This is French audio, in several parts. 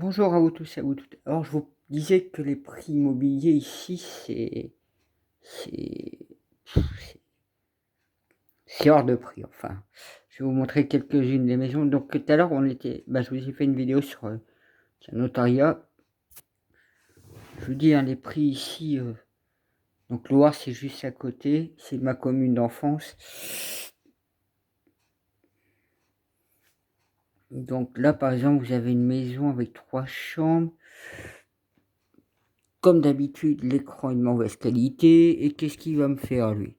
Bonjour à vous tous et à vous toutes. Alors, je vous disais que les prix immobiliers ici, c'est c'est c'est hors de prix. Enfin, je vais vous montrer quelques-unes des maisons. Donc, tout à l'heure, je vous ai fait une vidéo sur un notariat. Je vous dis, hein, les prix ici, donc Loire, c'est juste à côté. C'est ma commune d'enfance. Donc là, par exemple, vous avez une maison avec 3 chambres. Comme d'habitude, l'écran est de mauvaise qualité. Et qu'est-ce qu'il va me faire, lui?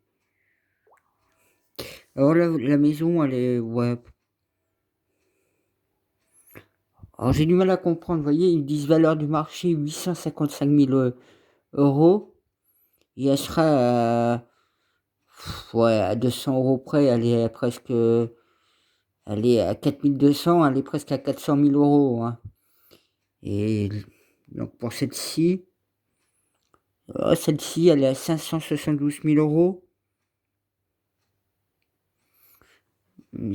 Alors la maison, elle est, ouais. Alors j'ai du mal à comprendre, vous voyez, ils disent valeur du marché 855 000 euros, et elle sera ouais, à 200 euros près, elle est à 4200, elle est presque à 400 000 euros. Hein. Et donc pour celle-ci, elle est à 572 000 euros.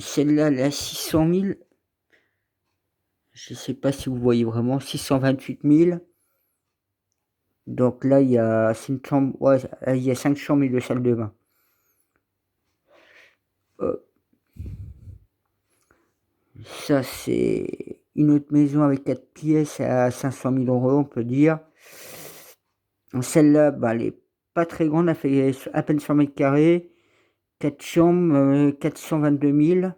Celle-là, elle est à 600 000. Je ne sais pas si vous voyez vraiment, 628 000. Donc là, c'est une chambre, ouais, il y a 5 chambres et 2 salles de bain. Euh, Ça, c'est une autre maison avec 4 pièces à 500 000 euros, on peut dire. Celle-là, elle est pas très grande, elle fait à peine 100 mètres carrés. 4 chambres, 422 000.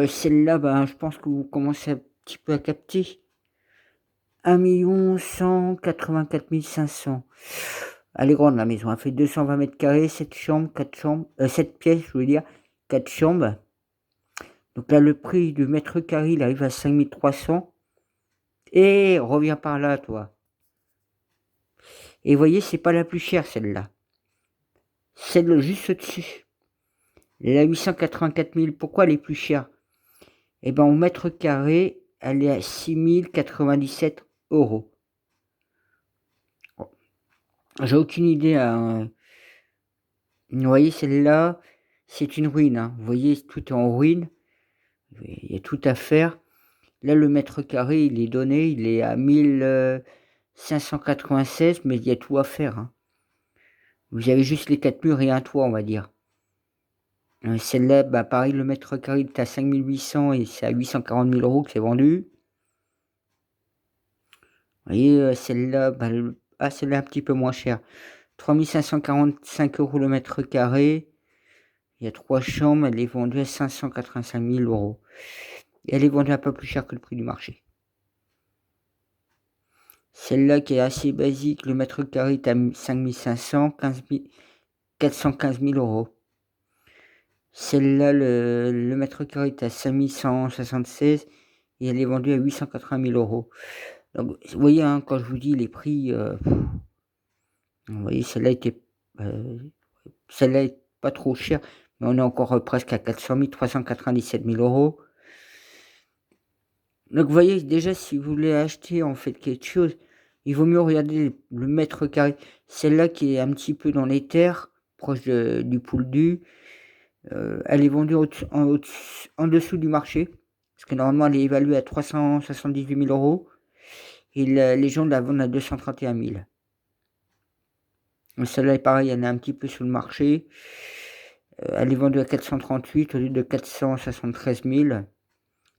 Celle-là, je pense que vous commencez un petit peu à capter. 1 184 500. Elle est grande la maison, elle fait 220 mètres carrés, 7 chambres, 7 pièces, je veux dire, 4 chambres. Donc là, le prix du mètre carré, il arrive à 5 300. Et reviens par là, toi. Et vous voyez, c'est pas la plus chère, celle-là. Celle juste au-dessus. Elle est à 884 000. Pourquoi elle est plus chère? Eh ben, au mètre carré, elle est à 6 097 euros. J'ai aucune idée. Hein. Vous voyez, celle-là, c'est une ruine. Hein. Vous voyez, tout est en ruine. Il y a tout à faire. Là, le mètre carré, il est donné. Il est à 1596, mais il y a tout à faire. Hein. Vous avez juste les 4 murs et un toit, on va dire. Celle-là, pareil, le mètre carré est à 5 800 et c'est à 840 000 euros que c'est vendu. Vous voyez, celle-là, celle-là un petit peu moins chère. 3 545 euros le mètre carré. Il y a 3 chambres, elle est vendue à 585 000 euros. Et elle est vendue un peu plus cher que le prix du marché. Celle-là qui est assez basique, le mètre carré est à 5 500, 415 000 euros. Celle-là, le mètre carré est à 5 176 et elle est vendue à 880 000 euros. Donc, vous voyez, hein, quand je vous dis les prix, vous voyez, celle-là est pas trop chère, mais on est encore presque à 400 000, 397 000 euros. Donc, vous voyez, déjà, si vous voulez acheter en fait quelque chose, il vaut mieux regarder le mètre carré. Celle-là qui est un petit peu dans les terres, proche du Pouldu, elle est vendue en dessous du marché, parce que normalement, elle est évaluée à 378 000 euros, et les gens la vendent à 231 000. Celle-là est pareil, elle est un petit peu sous le marché. Elle est vendue à 438 au lieu de 473 000.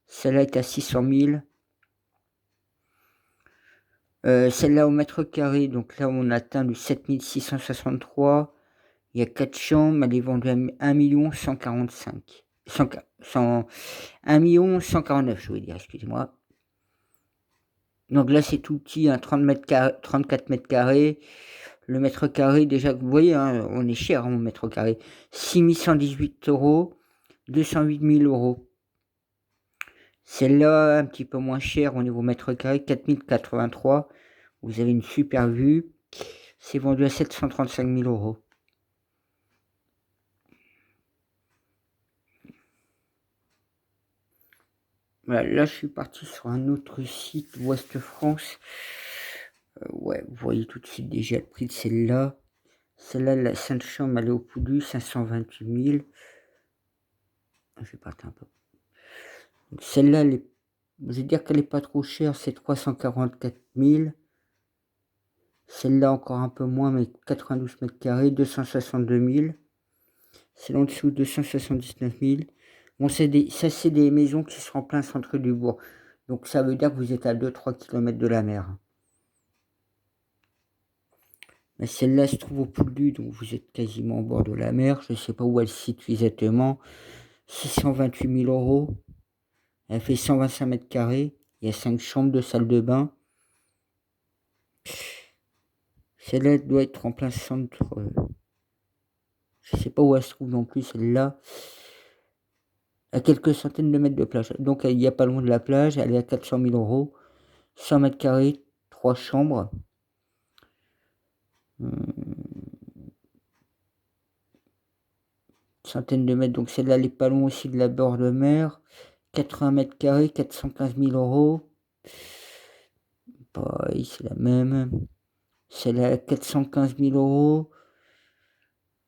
Celle-là est à 600 000. Celle-là au mètre carré, donc là on atteint le 7663. Il y a 4 chambres, elle est vendue à 1 145. 1 149, je veux dire, excusez-moi. Donc là c'est tout petit, 34 mètres carrés. Le mètre carré, déjà, vous voyez, hein, on est cher au mètre carré. 6 118 euros, 208 000 euros. Celle-là, un petit peu moins chère au niveau mètre carré, 4083. Vous avez une super vue. C'est vendu à 735 000 euros. Voilà, là, je suis parti sur un autre site, Ouest France. Ouais, vous voyez tout de suite déjà le prix de celle-là. Celle-là, la Sainte-Chambre, elle est au Poulu, 528 000. Je vais partir un peu. Donc celle-là, je vais dire qu'elle est pas trop chère, c'est 344 000. Celle-là encore un peu moins, mais 92 mètres carrés, 262 000. Celle en dessous, 279 000. Bon, ça, c'est des maisons qui sont en plein centre du bourg. Donc ça veut dire que vous êtes à 2-3 km de la mer. Mais celle-là se trouve au Pouldu, donc vous êtes quasiment au bord de la mer. Je ne sais pas où elle se situe exactement. 628 000 euros. Elle fait 125 mètres carrés. Il y a 5 chambres, 2 salles de bain. Celle-là doit être en plein centre. Je ne sais pas où elle se trouve non plus, celle-là. À quelques centaines de mètres de plage. Donc il n'y a pas loin de la plage. Elle est à 400 000 euros. 100 mètres carrés, 3 chambres. Centaine de mètres. Donc celle-là, elle est pas loin aussi de la bord de mer. 80 mètres carrés, 415 000 euros. Pareil, c'est la même. Celle-là, à 415 000 euros.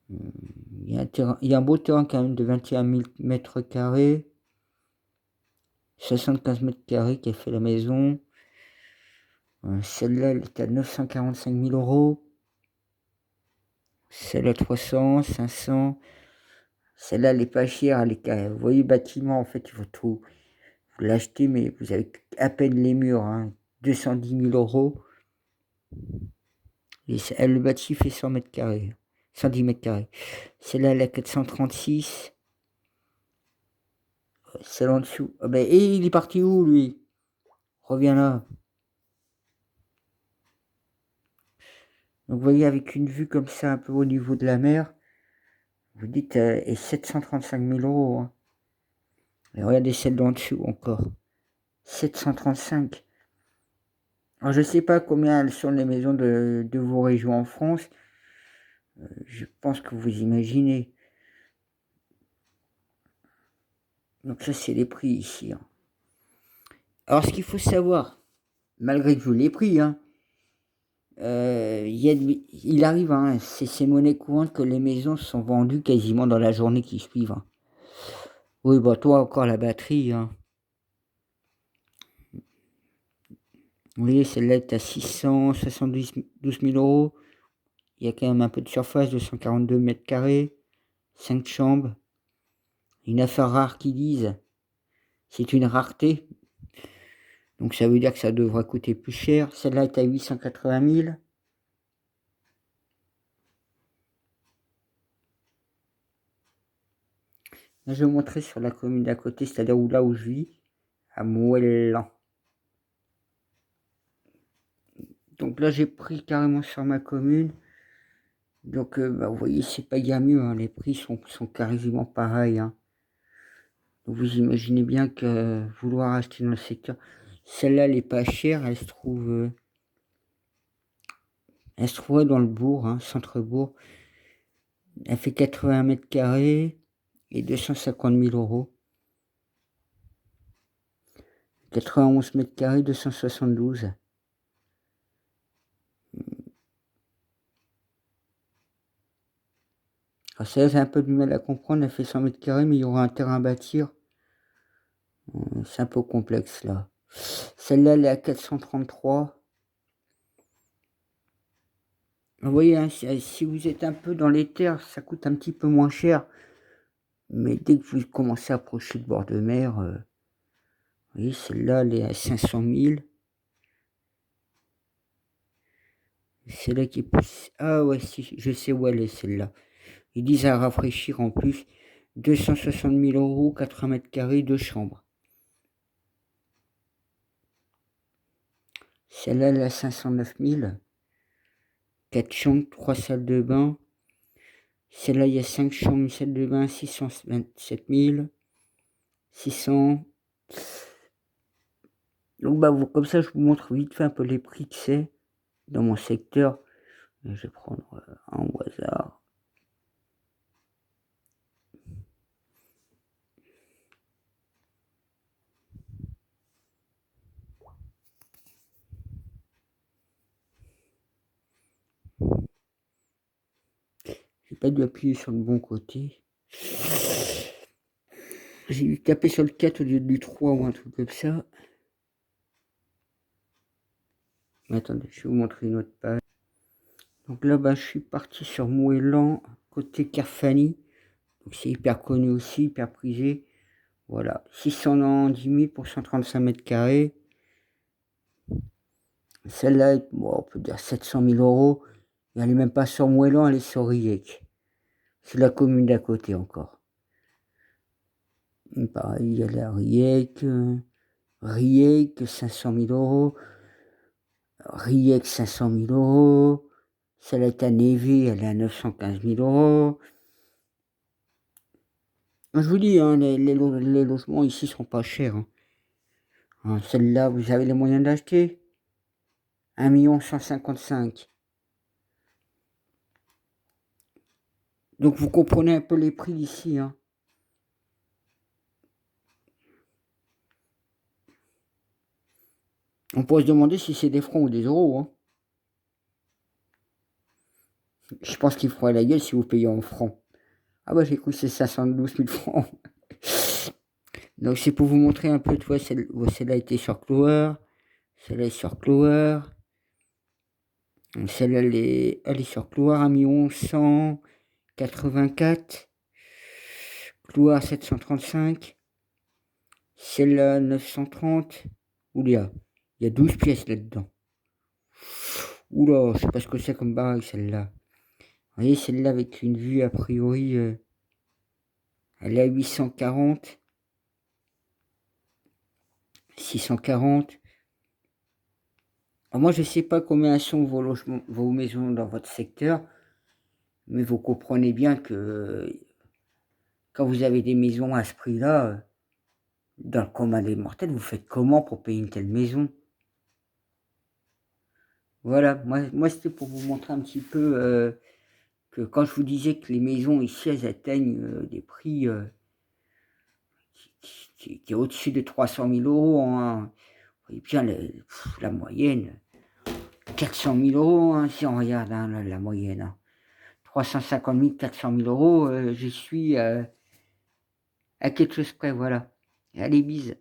Il y a un beau terrain quand même de 21 000 mètres carrés. 75 mètres carrés qui a fait la maison. Celle-là, elle est à 945 000 euros. Celle-là, 300, 500. Celle-là, elle est pas chère. Vous voyez, le bâtiment, en fait, il faut tout. Vous l'achetez, mais vous avez à peine les murs. 210 000 euros. Et le bâti fait 100 mètres carrés. 110 mètres carrés. Celle-là, elle est à 436. Celle en dessous. Et il est parti où, lui? Reviens là. Donc, vous voyez, avec une vue comme ça, un peu au niveau de la mer, vous dites, et 735 000 euros. Et regardez celle d'en dessous encore. 735. Alors, je ne sais pas combien sont les maisons de vos régions en France. Je pense que vous imaginez. Donc ça, c'est les prix ici. Alors, ce qu'il faut savoir, malgré que je vous l'ai pris, il arrive, c'est monnaie courante que les maisons sont vendues quasiment dans la journée qui suit. Oui, toi encore la batterie. Vous voyez, celle-là est à 672 000 euros. Il y a quand même un peu de surface, 242 mètres carrés, 5 chambres. Une affaire rare qu'ils disent. C'est une rareté. Donc ça veut dire que ça devrait coûter plus cher. Celle-là est à 880 000. Là, je vais vous montrer sur la commune d'à côté, c'est-à-dire là où je vis, à Moëlan. Donc là, j'ai pris carrément sur ma commune. Donc, vous voyez, c'est pas bien mieux. Les prix sont quasiment pareils. Donc, vous imaginez bien que vouloir acheter dans le secteur. Celle-là, elle est pas chère. Elle se trouve dans le bourg, centre-bourg. Elle fait 80 mètres carrés et 250 000 euros. 91 mètres carrés, 272. Alors ça, j'ai un peu du mal à comprendre. Elle fait 100 mètres carrés, mais il y aura un terrain à bâtir. C'est un peu complexe là. Celle-là, elle est à 433. Vous voyez, si vous êtes un peu dans les terres, ça coûte un petit peu moins cher. Mais dès que vous commencez à approcher le bord de mer, vous voyez, celle-là, elle est à 500 000. Celle-là qui est plus... Ah ouais, si, je sais où elle est, celle-là. Ils disent à rafraîchir en plus. 260 000 euros, 80 mètres carrés, 2 chambres. Celle-là, elle est à 509 000. 4 chambres, 3 salles de bain. Celle-là, il y a 5 chambres, une salle de bain, 627 000. 600. Donc, comme ça, je vous montre vite fait un peu les prix que c'est dans mon secteur. Je vais prendre un au hasard. J'ai pas dû appuyer sur le bon côté. J'ai dû taper sur le 4 au lieu du 3 ou un truc comme ça. Mais attendez, je vais vous montrer une autre page. Donc là, je suis parti sur Moëlan, côté Carfani. Donc c'est hyper connu aussi, hyper prisé. Voilà, 610 000 pour 135 mètres carrés. Celle-là, bon, on peut dire 700 000 euros. Et elle n'est même pas sur Moëlan, elle est sur Riec. C'est la commune d'à côté encore. Et pareil, il y a la Riec. Riec, 500 000 euros. Riec, 500 000 euros. Celle-là est à Névé, elle est à 915 000 euros. Je vous dis, hein, les logements ici sont pas chers. Hein. Celle-là, vous avez les moyens d'acheter 1 155 000. Donc vous comprenez un peu les prix ici. Hein. On pourrait se demander si c'est des francs ou des euros. Hein. Je pense qu'ils feront la gueule si vous payez en francs. Ah bah j'ai cru que c'est 512 000 francs. Donc c'est pour vous montrer un peu, tu vois, celle-là était sur Clower. Celle-là est sur Clower. Celle-là, elle est sur Clower 1 184 000. Clower 735. Celle-là 930. Oula, il y a 12 pièces là-dedans. Oula, je sais pas ce que c'est comme baraque celle-là. Vous voyez, celle-là avec une vue a priori, elle est à 840. 640. Alors moi, je sais pas combien sont vos logements, vos maisons dans votre secteur, mais vous comprenez bien que quand vous avez des maisons à ce prix-là, dans le commun des mortels, vous faites comment pour payer une telle maison? Voilà, moi c'était pour vous montrer un petit peu que quand je vous disais que les maisons ici, elles atteignent des prix qui est au-dessus de 300 000 euros. Hein. Vous voyez bien la moyenne, 400 000 euros, hein, si on regarde hein, la moyenne. Hein. 350 000, 400 000 euros, je suis à quelque chose près, voilà. Allez, bise.